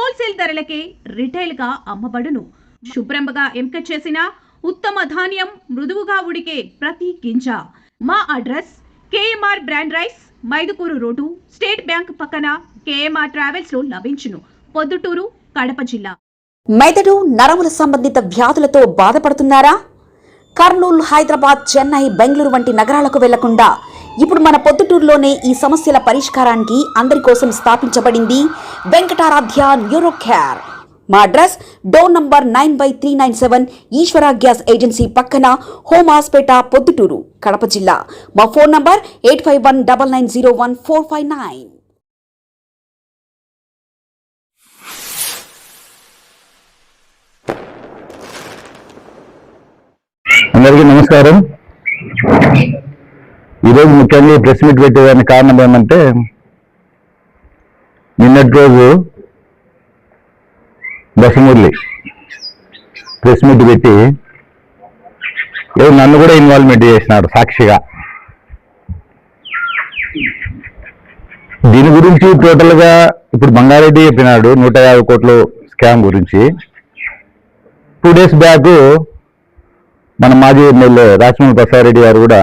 Wholesale ధరలకే retail గా అమ్మబడును. శుభ్రంగా ఎంపిక చేసిన ఉత్తమ ధాన్యం మృదువుగా ఉడికే ప్రతి గింజ. మా address KMR brand rice, Mydukur road, state bank పక్కన, కేఎంఆర్ ట్రావెల్స్ లో లభించును. పొద్దుటూరు, కడప జిల్లా. మెదడు నరముల సంబంధిత వ్యాధులతో బాధపడుతున్నారా? కర్నూలు, హైదరాబాద్, చెన్నై, బెంగళూరు వంటి నగరాలకు వెళ్లకుండా ఇప్పుడు మన పొద్దుటూరులోనే ఈ సమస్యల పరిష్కారానికి అందరి కోసం స్థాపించబడింది వెంకటారాధ్య న్యూరో కేర్. మా అడ్రస్ డోర్ నంబర్ 9/397 ఈశ్వర గ్యాస్ ఏజెన్సీ పక్కన, హోమాస్పేట, పొద్దుటూరు, కడప జిల్లా. మా ఫోన్ నంబర్ 8519901459. అందరికీ నమస్కారం. ఈరోజు ముఖ్యంగా ప్రెస్ మీట్ పెట్టేదానికి కారణం ఏమంటే, నిన్నటి రోజు బసమురళి ప్రెస్ మీట్ పెట్టి నన్ను కూడా ఇన్వాల్వ్మెంట్ చేసినాడు సాక్షిగా. దీని గురించి టోటల్గా ఇప్పుడు బంగారెడ్డి చెప్పినాడు 150 కోట్ల స్కామ్ గురించి. 2 days బ్యాక్ మన మాజీ ఎమ్మెల్యే రాజమౌళి ప్రసాద్ రెడ్డి గారు కూడా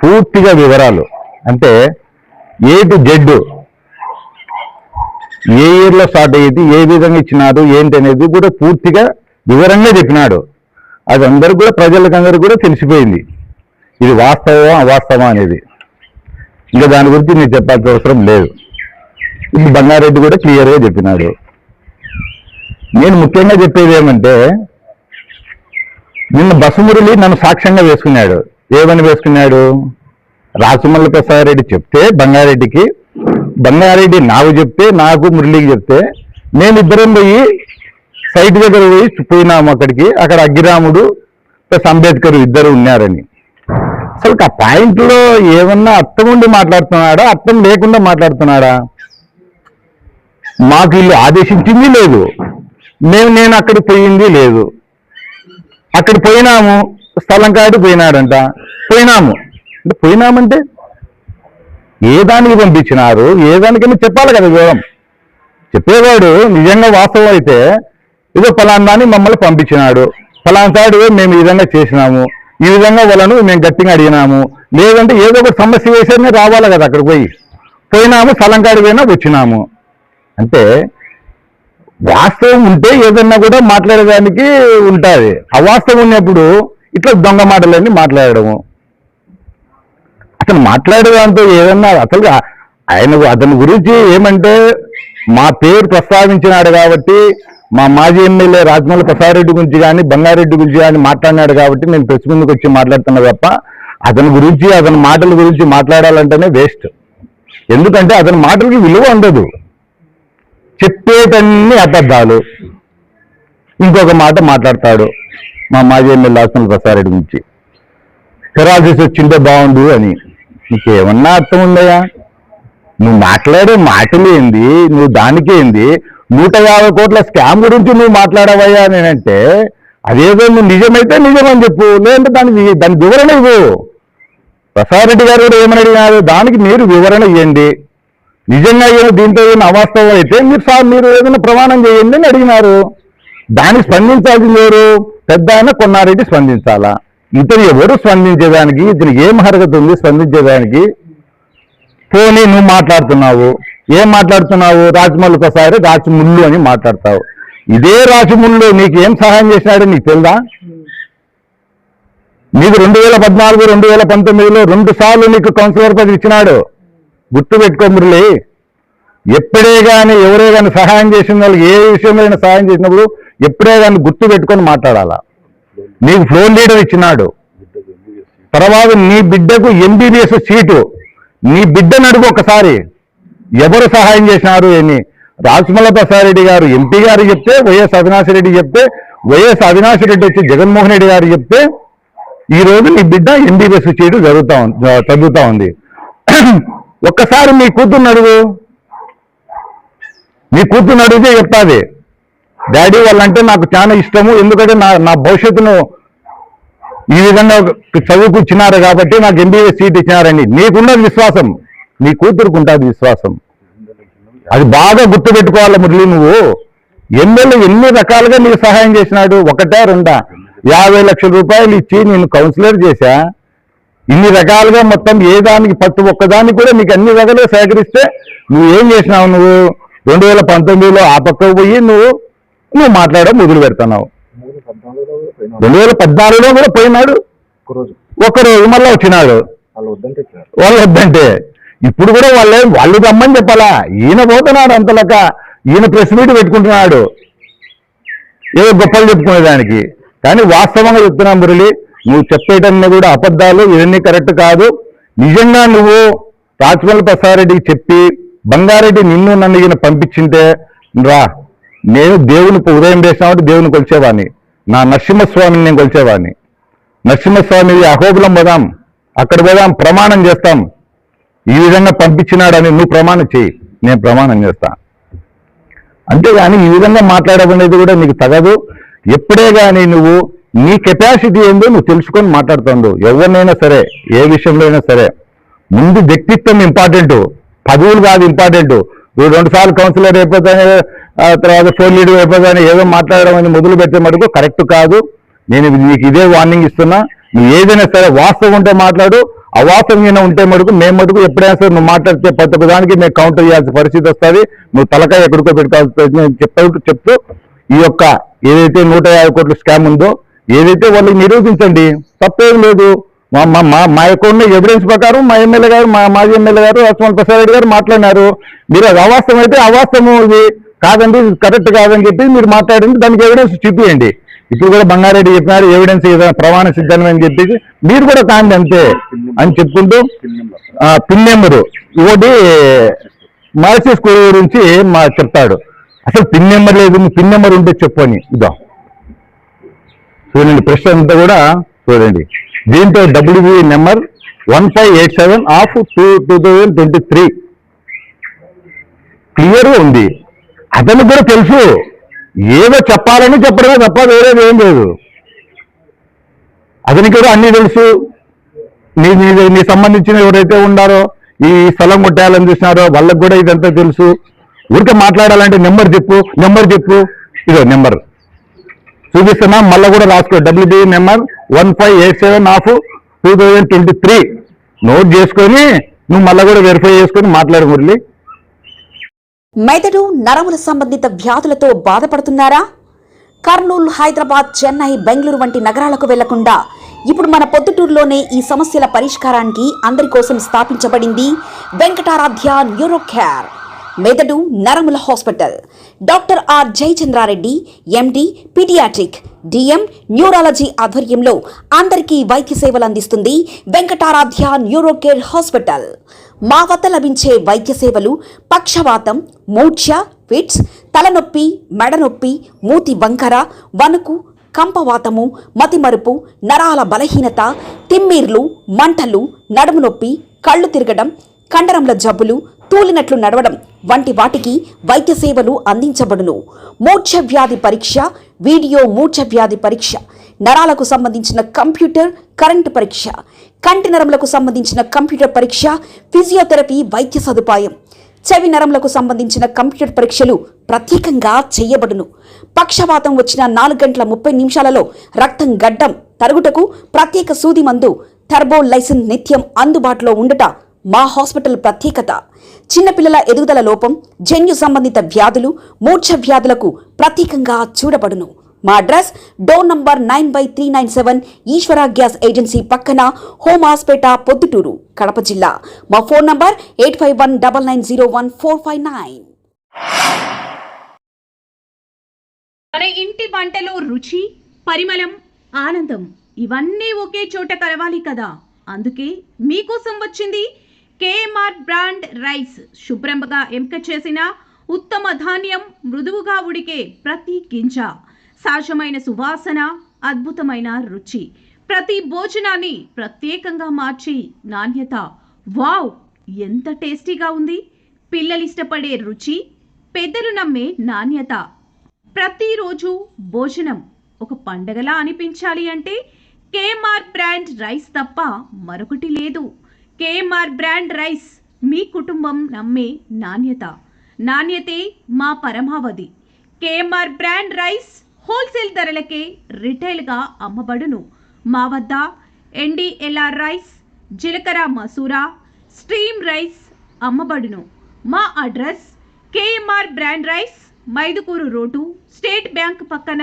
పూర్తిగా వివరాలు, అంటే A to Z, ఏ ఇయర్లో స్టార్ట్ అయ్యేది, ఏ విధంగా ఇచ్చినారు, ఏంటి అనేది కూడా పూర్తిగా వివరంగా చెప్పినాడు. అది అందరికి కూడా, ప్రజలకందరికీ కూడా తెలిసిపోయింది ఇది వాస్తవం అవాస్తవం అనేది. ఇంకా దాని గురించి నేను చెప్పాల్సిన అవసరం లేదు. ఇది బంగారెడ్డి కూడా క్లియర్గా చెప్పినాడు. నేను ముఖ్యంగా చెప్పేది ఏమంటే, నిన్న బసమురళి నన్ను సాక్ష్యంగా వేసుకున్నాడు. ఏమని వేసుకున్నాడు? రాజమౌళి ప్రసాద్ రెడ్డి చెప్తే బంగారెడ్డికి, బంగారెడ్డి నాకు చెప్తే, నాకు మురళికి చెప్తే, మేమిద్దరం పోయి సైట్ దగ్గర పోయినాము. అక్కడ అగ్గిరాముడు ప్లస్ అంబేద్కర్ ఇద్దరు ఉన్నారని. అసలు ఆ పాయింట్లో ఏమన్నా అర్థం ఉండి మాట్లాడుతున్నాడా, అర్థం లేకుండా మాట్లాడుతున్నాడా? మాకు ఇల్లు ఆదేశించింది లేదు, నేను అక్కడికి పోయింది లేదు. అక్కడ పోయినాము, స్థలం కాడు పోయినాడంట. పోయినామంటే ఏ దానికి పంపించినారు, ఏ దానికైనా చెప్పాలి కదా వివరం. చెప్పేవాడు నిజంగా వాస్తవం అయితే, ఏదో ఫలానా దాన్ని మమ్మల్ని పంపించినాడు, ఫలానా సాడు మేము ఈ విధంగా చేసినాము, ఈ విధంగా వాళ్ళను మేము గట్టిగా అడిగినాము, లేదంటే ఏదో ఒక సమస్య వేసేనే రావాలి కదా. అక్కడికి పోయినాము, స్థలం కాడు పోయినా వచ్చినాము అంటే వాస్తవం ఉంటే ఏదన్నా కూడా మాట్లాడేదానికి ఉంటుంది. అవాస్తవం ఉన్నప్పుడు ఇట్లా దొంగ మాటలన్నీ మాట్లాడము. అతను మాట్లాడేదాంతో ఏదన్నా అసలు అతని గురించి ఏమంటే, మా పేరు ప్రస్తావించినాడు కాబట్టి, మా మాజీ ఎమ్మెల్యే రాజమౌళి ప్రసాద్ రెడ్డి గురించి కానీ బంగారెడ్డి గురించి కానీ మాట్లాడినాడు కాబట్టి నేను ప్రెస్ ముందుకు వచ్చి మాట్లాడుతున్నా తప్ప, అతని గురించి అతని మాటల గురించి మాట్లాడాలంటేనే వేస్ట్. ఎందుకంటే అతని మాటలకి విలువ ఉండదు, చెప్పేటన్ని అబద్ధాలు. ఇంకొక మాట మాట్లాడతాడు మా మాజీ ఎమ్మెల్యే రాజమౌళి ప్రసాద్ రెడ్డి గురించి, పెరాలసిస్ వచ్చింటే బాగుండు అని. నీకేమన్నా అర్థం ఉందయా? నువ్వు మాట్లాడే మాటలు ఏంది, నువ్వు దానికేంది? 150 కోట్ల స్కామ్ గురించి నువ్వు మాట్లాడవయ్యా నేనంటే, అదేదో నువ్వు నిజమైతే నిజమని చెప్పు, లేదంటే దాని వివరణ ఇవ్వు. ప్రసాద్ రెడ్డి గారు కూడా ఏమని అడిగినారు, దానికి మీరు వివరణ ఇవ్వండి. నిజంగా దీంట్లో ఏమైనా అవాస్తవం అయితే మీరు ఏదైనా ప్రమాణం చేయండి అని అడిగినారు. దానికి స్పందించాల్సింది ఎవరు? పెద్ద ఆయన కొన్నారెడ్డి స్పందించాలా? ఇతను ఎవరు స్పందించేదానికి? ఇతనికి ఏం అర్హత ఉంది స్పందించేదానికి? పోనీ నువ్వు మాట్లాడుతున్నావు, ఏం మాట్లాడుతున్నావు? రాజమౌళి ప్రసాద్ రాజముళ్ళు అని మాట్లాడతావు. ఇదే రాజముళ్ళు నీకు ఏం సహాయం చేసినాడో నీకు తెలుదా? నీకు 2014, 2019లో 2 సార్లు నీకు కౌన్సిలర్ పదవి ఇచ్చినాడు. గుర్తు పెట్టుకో మురళి. ఎప్పుడే కానీ ఎవరే కానీ సహాయం చేసిన వాళ్ళకి, ఏ విషయంలో సహాయం చేసినప్పుడు ఎప్పుడే కానీ గుర్తు పెట్టుకొని మాట్లాడాలా. నీకు ఫ్లోర్ లీడర్ ఇచ్చినాడు. తర్వాత నీ బిడ్డకు MBBS సీటు, నీ బిడ్డను అడుగు ఒకసారి, ఎవరు సహాయం చేసినారు అని. రాజమౌళి ప్రసాద్ రెడ్డి గారు ఎంపీ గారు చెప్తే, వైఎస్ అవినాష్ రెడ్డి చెప్తే, వైఎస్ అవినాష్ రెడ్డి వచ్చి జగన్మోహన్ రెడ్డి గారు చెప్తే, ఈరోజు నీ బిడ్డ MBBS సీటు చదువుతా ఉంది. ఒక్కసారి మీ కూతుర్ని అడుగు, నీ కూతుర్ని అడిగితే చెప్తాది, డాడీ వాళ్ళంటే నాకు చాలా ఇష్టము, ఎందుకంటే నా భవిష్యత్తును ఈ విధంగా చదువుకుచ్చినారు కాబట్టి నాకు MBBS సీట్ ఇచ్చినారని. నీకున్నది విశ్వాసం, నీ కూతురుకు ఉంటుంది విశ్వాసం. అది బాగా గుర్తుపెట్టుకోవాలి మురళి. నువ్వు ఎమ్మెల్యే ఎన్ని రకాలుగా నీకు సహాయం చేసినాడు? ఒకటే రెండా? 50 లక్షల రూపాయలు ఇచ్చి నేను కౌన్సిలర్ చేశా. ఇన్ని రకాలుగా మొత్తం ఏ దానికి ప్రతి ఒక్కదానికి కూడా నీకు అన్ని రకాలుగా సేకరిస్తే నువ్వు ఏం చేసినావు? నువ్వు 2019లో ఆ పక్కకు పోయి నువ్వు మాట్లాడడం మొదలు పెడుతున్నావు. 2014లో కూడా పోయినాడు, ఒక్కరోజు మళ్ళీ వచ్చినాడు. వాళ్ళు వద్దంటే ఇప్పుడు కూడా వాళ్ళు రమ్మని చెప్పాలా? ఈయన పోతున్నాడు అంతలక. ఈయన ప్రెస్ మీట్ పెట్టుకుంటున్నాడు ఏదో గొప్పలు చెప్పుకునేదానికి. కానీ వాస్తవంగా చెప్తున్నా మురళి, నువ్వు చెప్పేటన్నీ కూడా అబద్ధాలు, ఇవన్నీ కరెక్ట్ కాదు. నిజంగా నువ్వు రాచమల్లి ప్రసాద్ రెడ్డికి చెప్పి బంగారెడ్డి నన్ను ఈయన పంపించింటే రా, నేను దేవుని ఉదయం చేసినామంటే దేవుని కొలిచేవాడిని, నా నరసింహస్వామిని నేను కొలిచేవాడిని. నరసింహస్వామి అహోబులం పోదాం, అక్కడ పోదాం, ప్రమాణం చేస్తాం. ఈ విధంగా పంపించినాడని నువ్వు ప్రమాణం చేయి, నేను ప్రమాణం చేస్తా. అంతేగాని ఈ విధంగా మాట్లాడమనేది కూడా నీకు తగదు. ఎప్పుడే కానీ నువ్వు నీ కెపాసిటీ ఏందో నువ్వు తెలుసుకొని మాట్లాడుతుండు. ఎవరినైనా సరే, ఏ విషయంలో అయినా సరే, ముందు వ్యక్తిత్వం ఇంపార్టెంట్, పదవులు కాదు ఇంపార్టెంట్. నువ్వు 2 సార్లు కౌన్సిలర్ అయిపోతానే, తర్వాత ఫోన్ లీడర్ అయిపోతానే ఏదో మాట్లాడడం అని మొదలు పెట్టే మటుకు కరెక్ట్ కాదు. నేను నీకు ఇదే వార్నింగ్ ఇస్తున్నా. నువ్వు ఏదైనా సరే వాస్తవం ఉంటే మాట్లాడు, అవాస్తవంగా ఉంటే మటుకు మేము మటుకు ఎప్పుడైనా సరే నువ్వు మాట్లాడితే ప్రతి ఒక్కదానికి మేము కౌంటర్ చేయాల్సిన పరిస్థితి వస్తుంది. నువ్వు తలకాయ ఎక్కడికో పెట్టుకోవాల్సి చెప్తూ ఈ యొక్క ఏదైతే 150 కోట్ల స్కామ్ ఉందో ఏదైతే వాళ్ళకి నిరూపించండి, తప్పేం లేదు. మా యొక్క ఉన్న ఎవిడెన్స్ ప్రకారం మా ఎమ్మెల్యే గారు, మా మాజీ ఎమ్మెల్యే గారు రాచమల్లి ప్రసాద్ రెడ్డి గారు మాట్లాడినారు. మీరు అది అవాస్తవం అయితే అవాస్తవం, ఇది కాదండి, కరెక్ట్ కాదని చెప్పి మీరు మాట్లాడింది, దానికి ఎవిడెన్స్ చూపియండి. ఇప్పుడు కూడా బంగారెడ్డి చెప్పినారు ఎవిడెన్స్ ఏదైనా ప్రమాణ సిద్ధమే అని చెప్పేసి మీరు కూడా కాండి అంతే అని చెప్పుకుంటూ పిన్ నెంబరు ఒకటి మార్చి స్కూల్ గురించి చెప్తాడు. అసలు పిన్ నెంబర్ లేదు, పిన్ నెంబర్ ఉంటే చెప్పు అని. ఇదో చూడండి, ప్రశ్న అంతా కూడా చూడండి. దీంతో WB నెంబర్ 1587 ఆఫ్ 2023 క్లియర్గా ఉంది. అతనికి కూడా తెలుసు ఏదో చెప్పాలని చెప్పడమే తప్ప వేరేది ఏం లేదు. అతనికి కూడా అన్నీ తెలుసు. నీ సంబంధించిన ఎవరైతే ఉన్నారో, ఈ స్థలం కొట్టేయాలని చూసినారో వాళ్ళకు కూడా ఇదంతా తెలుసు. ఊరికే మాట్లాడాలంటే నెంబర్ చెప్పు. ఇదో నెంబర్ చూపిస్తున్నా, మళ్ళీ కూడా రాసుకో. WB నెంబర్ 1587 ఆఫ్ 2023 నోట్ చేసుకొని నువ్వు మళ్ళీ కూడా వెరిఫై చేసుకొని మాట్లాడు మురళి. మెదడు నరముల సంబంధిత వ్యాధులతో బాధపడుతున్నారా? కర్నూలు, హైదరాబాద్, చెన్నై, బెంగళూరు వంటి నగరాలకు వెళ్లకుండా ఇప్పుడు మన పొద్దుటూరులోనే ఈ సమస్యల పరిష్కారానికి అందరి కోసం స్థాపించబడింది వెంకటారాధ్య న్యూరో కేర్ మెదడు నరముల hospital. Doctor R Jayachandra Reddy MD paediatric DM neurology ఆధ్వర్యంలో అందరికీ వైద్య సేవలు అందిస్తుంది వెంకటారాధ్య న్యూరో కేర్ హాస్పిటల్. మా వద్ద లభించే వైద్య సేవలు పక్షవాతం, మూర్ఛ, ఫిట్స్, తలనొప్పి, మెడనొప్పి, మూతి వంకర, వణుకు, కంపవాతము, మతిమరుపు, నరాల బలహీనత, తిమ్మిర్లు, మంటలు, నడుము నొప్పి, కళ్ళు తిరగడం, కండరంల జబ్బులు, తూలినట్లు నడవడం వంటి వాటికి వైద్య సేవలు అందించబడును. మూర్ఛ వ్యాధి పరీక్ష, వీడియో మూర్ఛ వ్యాధి పరీక్ష, నరాలకు సంబంధించిన కంప్యూటర్ కరెంటు పరీక్ష, కంటి నరములకు సంబంధించిన కంప్యూటర్ పరీక్ష, ఫిజియోథెరపీ వైద్య సదుపాయం, చెవి నరములకు సంబంధించిన కంప్యూటర్ పరీక్షలు ప్రత్యేకంగా చేయబడును. పక్షవాతం వచ్చిన 4 గంటల 30 నిమిషాలలో రక్తం గడ్డం తరుగుటకు ప్రత్యేక సూది మందు థర్బోలైసిన్ నిత్యం అందుబాటులో ఉండుట మా హాస్పిటల్ ప్రత్యేకత. చిన్నపిల్లల ఎదుగుదల లోపం, జన్యు సంబంధిత వ్యాధులు, మూర్ఛ వ్యాధులకు ప్రత్యేకంగా చూడబడును. మా అడ్రస్ డోర్ నంబర్ 9/397 ఈశ్వర గ్యాస్ ఏజెన్సీ పక్కన, హోమాస్పేట, పొద్దుటూరు, కడప జిల్లా. మా ఫోన్ నంబర్ 8519901459. మన ఇంటి వంటలో రుచి, పరిమళం, ఆనందం ఇవన్నీ ఒకే చోట కలవాలి కదా. అందుకే మీకోసం వచ్చింది KMR బ్రాండ్ రైస్. శుభ్రంగా ఎంపిక చేసిన ఉత్తమ ధాన్యం, మృదువుగా ఉడికే ప్రతి గింజ, సహజమైన సువాసన, అద్భుతమైన రుచి, ప్రతి భోజనాన్ని ప్రత్యేకంగా మార్చి నాణ్యత. వావ్, ఎంత టేస్టీగా ఉంది! పిల్లలు ఇష్టపడే రుచి, పెద్దలు నమ్మే నాణ్యత. ప్రతిరోజు భోజనం ఒక పండగలా అనిపించాలి అంటే KMR బ్రాండ్ రైస్ తప్ప మరొకటి లేదు. KMR బ్రాండ్ రైస్, మీ కుటుంబం నమ్మే నాణ్యత. నాణ్యతే మా పరమావధి. కేఎంఆర్ బ్రాండ్ రైస్ హోల్సేల్ ధరలకే రిటైల్గా అమ్మబడును. మా వద్ద ఎన్డీఎల్ఆర్ రైస్, జీలకర్ర మసూరా, స్ట్రీమ్ రైస్ అమ్మబడును. మా address KMR brand rice, Mydukur road, state bank పక్కన,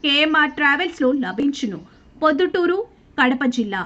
కేఎంఆర్ ట్రావెల్స్లో లభించును. పొద్దుటూరు, కడప జిల్లా.